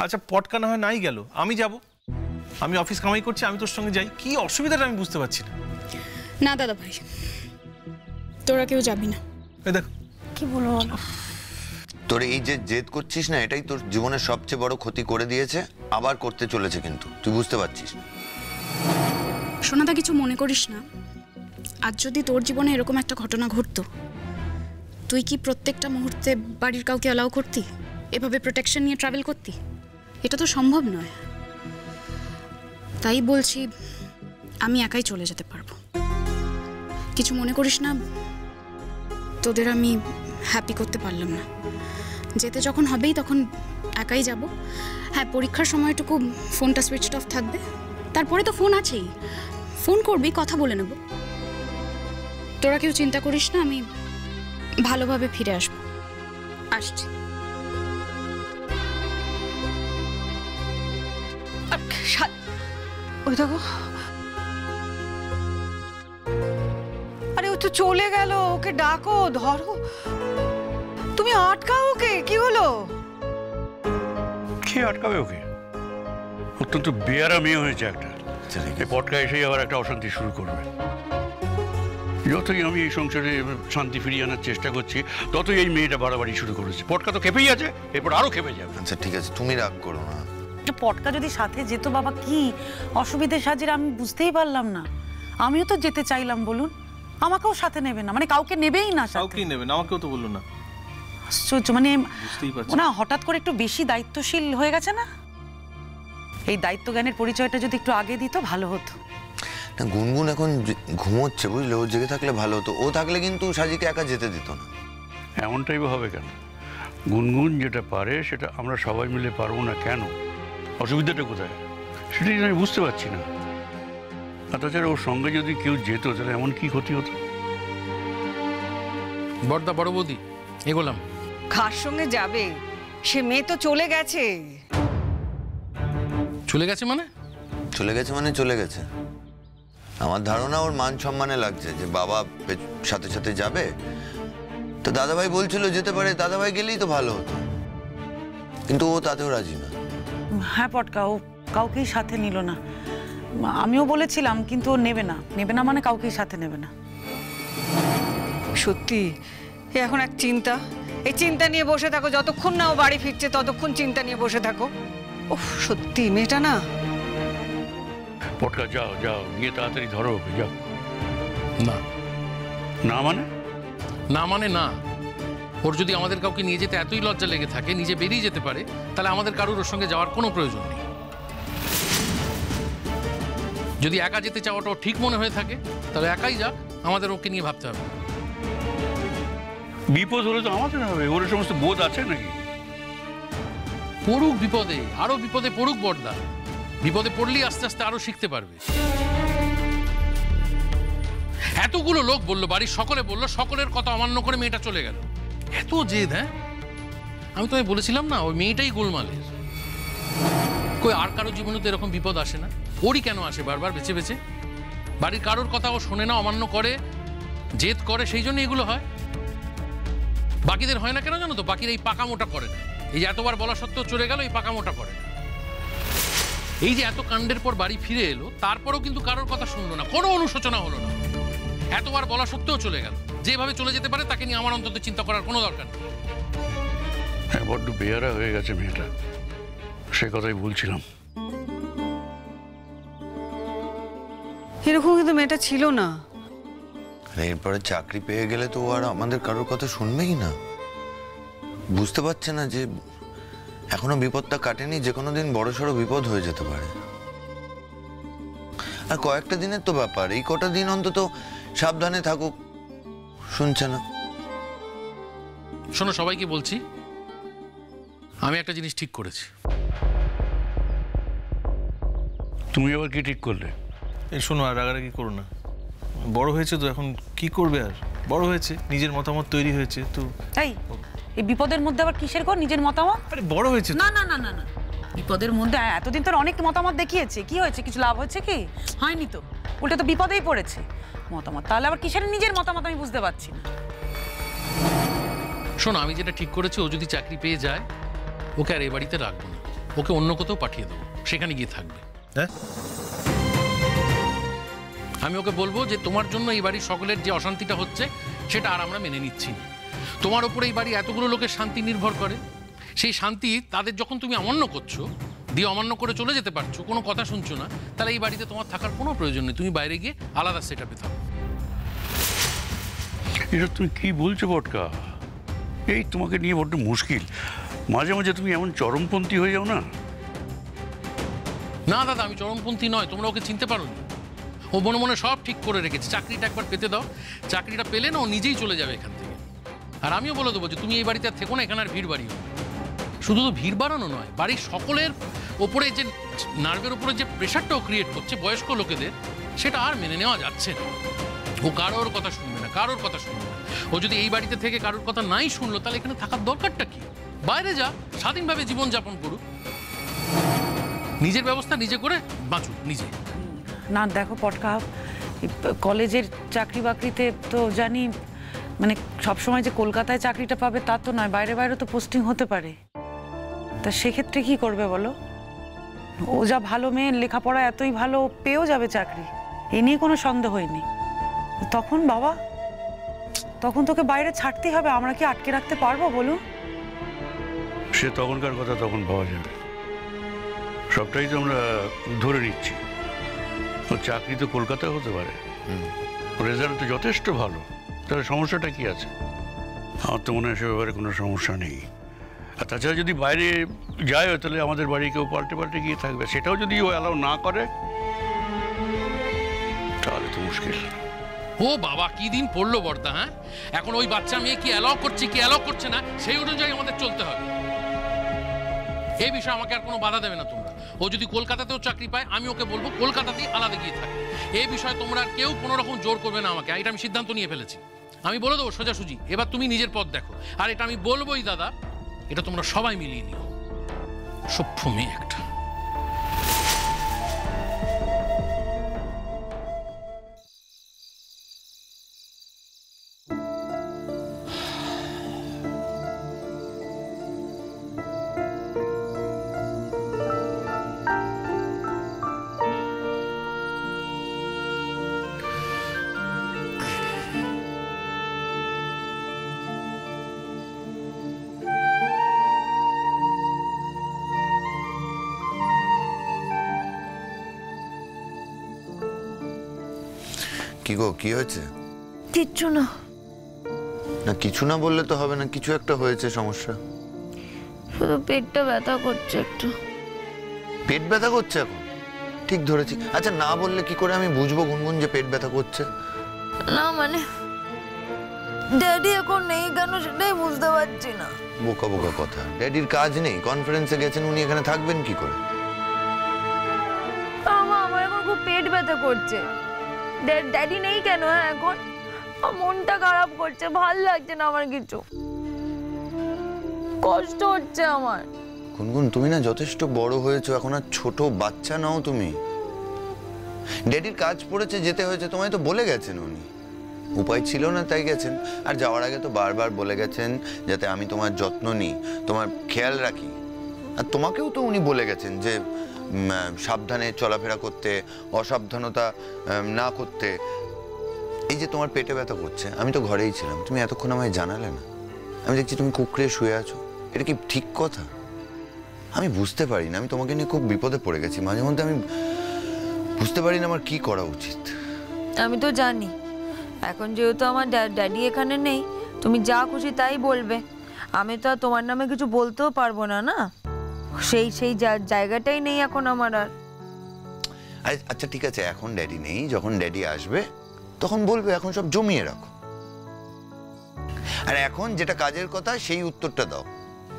আচ্ছা পটকা না হয় নাই গেল, আমি যাব, আমি অফিস কামাই করছি, আমি তোর সঙ্গে যাই, কি অসুবিধাটা আমি বুঝতে পারছি না। না দাদা ভাই, তোরা কেউ যাবি না। এই দেখ কি বলবো, তোর এই যে জেদ করছিস না, এটাই তোর জীবনের সবচেয়ে বড় ক্ষতি করে দিয়েছে, আবার করতে চলেছে, কিন্তু তুই বুঝতে পারছিস। সোনাদা কিছু মনে করিস না, আজ যদি তোর জীবনে এরকম একটা ঘটনা ঘটতো, তুই কি প্রত্যেকটা মুহূর্তে বাড়ির কাউকে অ্যালাউ করতি, এভাবে প্রোটেকশন নিয়ে ট্রাভেল করতি? এটা তো সম্ভব নয়। তাই বলছি আমি একাই চলে যেতে পারবো, কিছু মনে করিস না। তোদের আমি হ্যাপি করতে পারলাম না, যেতে যখন হবেই তখন একাই যাব। হ্যাঁ, পরীক্ষার সময়টুকু ফোনটা সুইচ অফ থাকবে, তারপরে তো ফোন আছেই, ফোন করবি, কথা বলে নেব। তোরা কেউ চিন্তা করিস না, আমি ভালোভাবে ফিরে আসবো। আসছি। ওই দেখো, আরে ও তো চলে গেল, ওকে ডাকো, ধরো, তুমি আটকাও ওকে। কি হলো? কে আটকাবে ওকে? অত্যন্ত বেয়ারা মেয়ে হয়েছে একটা, এই পটকা এসেই আবার একটা অশান্তি শুরু করবে। যতই আমি এই সংসারে শান্তি ফিরিয়ে আনার চেষ্টা করছি, ততই এই মেয়েটা বাড়াবাড়ি শুরু করেছে। পটকা তো খেপেই আছে, এরপর আরো খেপে যাবে। আচ্ছা ঠিক আছে, তুমি রাগ করো না। পটকা যদি সাথে যেত বাবা, কি অসুবিধে সাজের আমি বুঝতেই পারলাম না। আমিও তো যেতে চাইলাম, বলুন, আমাকেও সাথে নেবে না, মানে কাউকে নেবেই না। কাউকেই নেবে না, আমাকেও তো বললো না। আশ্চর্য, মানে বুঝতেই পারছি না, হঠাৎ করে একটু বেশি দায়িত্বশীল হয়ে গেছে না। এই দায়িত্ব জ্ঞানের পরিচয়টা যদি একটু আগে দিত ভালো হতো। না, গুনগুন এখন ঘুমোচ্ছে, বুঝলে, ও জেগে থাকলে ভালো হতো। ও থাকলে কিন্তু সাজিকে একা যেতে দিত না। এমনটাই হবে কেন? গুনগুন যেটা পারে সেটা আমরা সবাই মিলে পারবো না কেন? অসুবিধাটা কোথায় সেটাই আমি বুঝতে পারছি না। আর তাছাড়া ওর সঙ্গে যদি কেউ যেত তাহলে এমন কি ক্ষতি হতো? বড়দা, বড় বৌদি, এগোলাম। কার সঙ্গে যাবে? সে মেয়ে তো চলে গেছে। চলে গেছে মানে? চলে গেছে মানে চলে গেছে। আমার ধারণা ওর মান সম্মানে লাগছে যে বাবা সাথে সাথে যাবে। তো দাদাভাই বলছিল যেতে পারে, দাদাভাই গেলেই তো ভালো হতো, কিন্তু ও তাতেও রাজি না। হ্যাঁ পটকা, ও কাউকেই সাথে নিল না। আমিও বলেছিলাম, কিন্তু ও নেবে না। নেবে না মানে কাউকেই সাথে নেবে না। সত্যি এখন এক চিন্তা, এই চিন্তা নিয়ে বসে থাকো, যতক্ষণ না ও বাড়ি ফিরছে ততক্ষণ চিন্তা নিয়ে বসে থাকো। ওহ সত্যি মেয়েটা না। পটকা যাও যাও, গিয়ে তাড়াতাড়ি ধরো ওকে, যাও। না না মানে? না মানে না। ওর যদি আমাদের কাউকে নিয়ে যেতে এতই লজ্জা লেগে থাকে, নিজে বেরিয়ে যেতে পারে, তাহলে আমাদের কারোর ওর সঙ্গে যাওয়ার কোনো প্রয়োজন নেই। যদি একা যেতে চাওয়াটা ঠিক মনে হয়ে থাকে তাহলে একাই যাক, আমাদের ওকে নিয়ে ভাবতে হবে। বিপদ হলে তো আমাদের হবে, ওর সমস্ত বোধ আছে নাকি? পড়ুক বিপদে, আরো বিপদে পড়ুক বড়দা। বিপদে পড়লেই আস্তে আস্তে আরো শিখতে পারবে। এতগুলো লোক বললো, বাড়ির সকলে বললো, সকলের কথা অমান্য করে মেয়েটা চলে গেল। এত জেদ! হ্যাঁ, আমি তোমায় বলেছিলাম না, ওই মেয়েটাই গোলমালের। কই আর কারো জীবনে তো এরকম বিপদ আসে না, ওরই কেন আসে বারবার বেছে বেছে? বাড়ির কারোর কথা ও শোনে না, অমান্য করে, জেদ করে, সেই জন্য এগুলো হয়। বাকিদের হয় না কেন জানো তো? বাকিরা এই পাকামোটা করে না। এই যে এতবার বলা সত্ত্বেও চলে গেল, এই পাকামোটা করে না। এই যে এত কাণ্ডের পর বাড়ি ফিরে এলো, তারপরেও কিন্তু কারোর কথা শুনলো না, কোনো অনুশোচনা হলো না। এতবার বলা সত্ত্বেও চলে গেল। যেভাবে চলে যেতে পারে তাকে নিয়ে আমার অন্তত চিন্তা করার কোনো দরকার নেই। হ্যাঁ, বড্ড বেয়ারা হয়ে গেছে মেয়েটা, সে কথাই বলছিলাম। এরকম কিন্তু মেয়েটা ছিল না। এরপরে চাকরি পেয়ে গেলে তো ও আর আমাদের কারোর কথা শুনবেই না। বুঝতে পারছে না যে এখনো বিপদটা কাটেনি, যে কোনো দিন বড়সড় বিপদ হয়ে যেতে পারে। আর কয়েকটা দিনের তো ব্যাপার, এই কটা দিন অন্তত সাবধানে থাকুক। শুনছে না। শোনো, সবাইকে বলছি, আমি একটা জিনিস ঠিক করেছি। তুমি আবার কি ঠিক করলে? এই শোনো, আর রাগারাগি করো না। বড় হয়েছে তো, এখন কি করবে আর? বড় হয়েছে, নিজের মতামত তৈরি হয়েছে তো। এই বিপদের মধ্যে আবার কিসের কর নিজের মতামত? আরে বড় হয়েছে। না না না না না, বিপদের মধ্যে এতদিন তোর অনেক মতামত দেখিয়েছে, কি হয়েছে? কিছু লাভ হয়েছে কি? হয়নি তো, উল্টে তো বিপদেই পড়েছে। মতামত তাহলে আবার কিসের নিজের মতামত আমি বুঝতে পারছি না। শোনো, আমি যেটা ঠিক করেছি, ও যদি চাকরি পেয়ে যায় ওকে আর এই বাড়িতে রাখবো না। ওকে অন্য কোথাও পাঠিয়ে দেবো, সেখানে গিয়ে থাকবে। হ্যাঁ, আমি ওকে বলবো যে তোমার জন্য এই বাড়ির সকলের যে অশান্তিটা হচ্ছে সেটা আর আমরা মেনে নিচ্ছি না। তোমার ওপরে এই বাড়ি এতগুলো লোকের শান্তি নির্ভর করে, সেই শান্তি তাদের যখন তুমি অমান্য করছো, দিয়ে অমান্য করে চলে যেতে পারছো, কোনো কথা শুনছো না, তাহলে এই বাড়িতে তোমার থাকার কোনো প্রয়োজন নেই। তুমি বাইরে গিয়ে আলাদা সেট আপে থাকো। এটা তুমি কি বলছো পটকা? এই তোমাকে নিয়ে বড্ড মুশকিল। মাঝে মাঝে তুমি এমন চরমপন্থী হয়ে যাও না। না দাদা, আমি চরমপন্থী নয়, তোমরা ওকে চিনতে পারোনি। ও মনে মনে সব ঠিক করে রেখেছে, চাকরিটা একবার পেতে দাও, চাকরিটা পেলে না ও নিজেই চলে যাবে এখান থেকে। আর আমিও বলে দেবো যে তুমি এই বাড়িতে আর থেকো না, এখানে আর ভিড় বাড়িও। শুধু তো ভিড় বাড়ানো নয়, বাড়ির সকলের ওপরে যে নার্ভের ওপরে যে প্রেশারটাও ক্রিয়েট করছে বয়স্ক লোকেদের, সেটা আর মেনে নেওয়া যাচ্ছে না। ও কারোর কথা শুনবে না, কারোর কথা শুনবে না। ও যদি এই বাড়িতে থেকে কারোর কথা নাই শুনলো, তাহলে এখানে থাকার দরকারটা কি? বাইরে যা, স্বাধীনভাবে জীবনযাপন করুক, নিজের ব্যবস্থা নিজে করে বাঁচুক নিজে। না দেখো পটকা, কলেজের চাকরি বাকরিতে তো জানি মানে সবসময় যে কলকাতায় চাকরিটা পাবে তা তো নয়, বাইরে বাইরে তো পোস্টিং হতে পারে। তা সেক্ষেত্রে কি করবে বলো? ও যা ভালো মেয়ে, লেখাপড়া এতই ভালো, পেয়েও যাবে চাকরি, এ নিয়ে কোনো সন্দেহই নেই। তখন বাবা, তখন তোকে বাইরে ছাড়তেই হবে, আমরা কি আটকে রাখতে পারবো বলুন? সে তখনকার কথা তখন পাওয়া যাবে, সবটাই তো আমরা ধরে নিচ্ছি। ও চাকরি তো কলকাতায় হতে পারে, রেজাল্ট তো যথেষ্ট ভালো, তাহলে সমস্যাটা কি আছে? আমার তো মনে হয় সে ব্যাপারে কোনো সমস্যা নেই। আর তাছাড়া যদি বাইরে যায় তাহলে আমাদের বাড়ি কেউ পাল্টে পাল্টে গিয়ে থাকবে, সেটাও যদি ও অ্যালাউ না করে তাহলে তো মুশকিল। ও বাবা, কি দিন পড়লো বর্দা। হ্যাঁ, এখন ওই বাচ্চা মেয়ে কি অ্যালাউ করছে কি অ্যালাউ করছে না, সেই অনুযায়ী আমাদের চলতে হবে। এই বিষয়ে আমাকে আর কোনো বাধা দেবে না তোমরা। ও যদি কলকাতাতেও চাকরি পায়, আমি ওকে বলবো কলকাতাতেই আলাদা গিয়ে থাকে। এই বিষয়ে তোমরা আর কেউ কোনো রকম জোর করবে না আমাকে, এটা আমি সিদ্ধান্ত নিয়ে ফেলেছি। আমি বলে দেবো সোজাসুজি, এবার তুমি নিজের পথ দেখো। আর এটা আমি বলবোই দাদা, এটা তোমরা সবাই মিলিয়ে নিও। সভ্য মেয়ে একটা। কি গো, কি হয়েছে? কিচ্ছু না। না কিছু না বললে তো হবে না, কিছু একটা হয়েছে, সমস্যা। শুধু পেটটা ব্যথা করছে একটু। পেট ব্যথা করছে এখন? ঠিক ধরেছি। আচ্ছা, না বললে কি করে আমি বুঝবো গুনগুন যে পেট ব্যথা করছে? না মানে ড্যাডি এখন নেই কেন সেটাই বুঝতে পারছি না। বোকা বোকা কথা, ড্যাডির কাজ নেই, কনফারেন্সে গেছেন, উনি এখানে থাকবেন কি করে? আমার এখন খুব পেট ব্যথা করছে। ড্যাডি নেই কেন? হ্যাঁ, এখন মনটা খারাপ করছে, ভাল লাগছে না আমার, কিছু কষ্ট হচ্ছে আমার। গুনগুন, তুমি না যথেষ্ট বড় হয়েছো, এখন আর ছোট বাচ্চা নাও তুমি। ড্যাডির কাজ পড়েছে, যেতে হয়েছে, তোমায় তো বলে গেছেন উনি। উপায় ছিল না তাই গেছেন। আর যাওয়ার আগে তো বারবার বলে গেছেন যাতে আমি তোমার যত্ন নিই, তোমার খেয়াল রাখি। আর তোমাকেও তো উনি বলে গেছেন যে সাবধানে চলাফেরা করতে, অসাবধানতা না করতে। এই যে তোমার পেটে ব্যথা করছে, আমি তো ঘরেই ছিলাম, তুমি এতক্ষণ আমায় জানালে না। আমি দেখছি তুমি কুকড়ে শুয়ে আছো, এটা কি ঠিক কথা? আমি বুঝতে পারি না, আমি তোমাকে নিয়ে খুব বিপদে পড়ে গেছি। মাঝে মধ্যে আমি বুঝতে পারি না আমার কি করা উচিত। আমি তো জানি এখন যেহেতু আমার ড্যাডি এখানে নেই, তুমি যা খুশি তাই বলবে। আমি তো আর তোমার নামে কিছু বলতেও পারবো না, না সেই জায়গাটাই নেই এখন আমার আর। আচ্ছা ঠিক আছে, এখন ড্যাডি নেই, যখন ড্যাডি আসবে তখন বলবে, এখন সব জমিয়ে রাখো। আর এখন যেটা কাজের কথা সেই উত্তরটা দাও।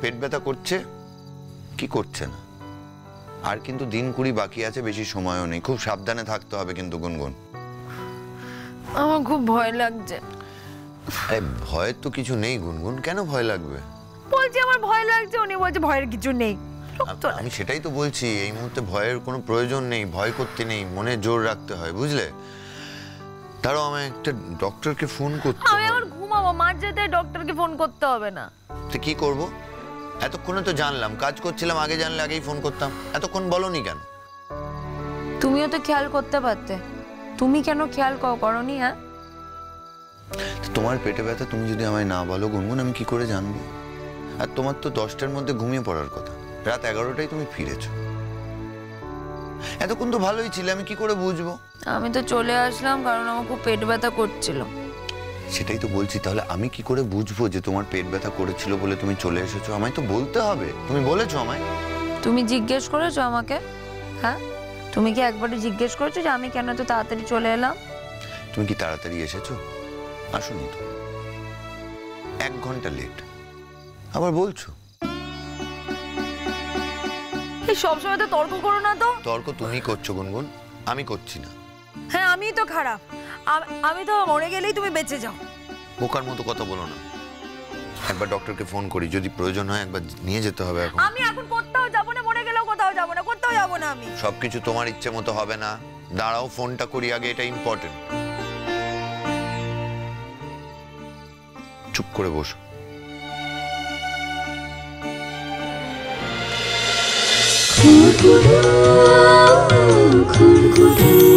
পেট ব্যথা করছে কি করছে না? আর কিন্তু দিন 20 বাকি আছে, বেশি সময়ও নেই, খুব সাবধানে থাকতে হবে কিন্তু গুনগুন। আমার খুব ভয় লাগছে। আরে ভয়ের তো কিছু নেই গুনগুন, কেন ভয় লাগবে? বলছি আমার ভয় লাগছে, উনি বলছে ভয়ের কিছু নেই। আমি সেটাই তো বলছি, এই মুহূর্তে ভয়ের কোনো প্রয়োজন নেই, ভয় করতে নেই, মনে জোর রাখতে হয়, বুঝলে? তারও আমায় একটা ডক্টরকে ফোন করতে হবে। আমি আবার ঘুমাবো, মাঝরাতে ডক্টরকে ফোন করতে হবে না। তো কি করব? এতক্ষণে তো জানলাম, কাজ করছিলাম, আগে জানলে আগেই ফোন করতাম। এতক্ষণ বলনি কেন? তুমিও তো খেয়াল করতে পারতে, তুমি কেন খেয়াল করনি? হ্যাঁ, তোমার পেটে ব্যথা তুমি যদি আমায় না বলো গুনগুন, আমি কি করে জানবো? আর তোমার তো 10টার মধ্যে ঘুমিয়ে পড়ার কথা, রাত 11টায় তুমি ফিরেছো। এতক্ষণ তো ভালোই ছিলে, আমি কি করে বুঝবো? আমি তো চলে আসলাম কারণ আমার খুব পেট ব্যথা করছিল। সেটাই তো বলছি, তাহলে আমি কি করে বুঝবো যে তোমার পেট ব্যথা করেছিল বলে তুমি চলে এসেছো? আমায় তো বলতে হবে। তুমি বলেছো আমায়? তুমি জিজ্ঞেস করেছো আমাকে? হ্যাঁ, তুমি কি একবারও জিজ্ঞেস করেছো যে আমি কেন তো তাড়াতাড়ি চলে এলাম? তুমি কি তাড়াতাড়ি এসেছো? আসোনি তো, 1 ঘন্টা লেট, আবার বলছো। এই সবসময় তো তর্ক করো না তো। তর্ক তুমি করছো গুনগুন, আমি করছি না। হ্যাঁ, আমিই তো খারাপ। আমি তো মরে গেলেই তুমি বেঁচে যাও। বোকার মতো কথা বলো না। একবার ডক্টরকে ফোন করি, যদি প্রয়োজন হয় একবার নিয়ে যেতে হবে। এখন আমি এখন কোথাও যাবো না, মরে গেলেও কোথাও যাবো না, কোথাও যাবো না আমি। সবকিছু তোমার ইচ্ছে মতো হবে না। দাঁড়াও, ফোনটা করি আগে, এটা ইম্পর্টেন্ট। চুপ করে বসো। খুন খুন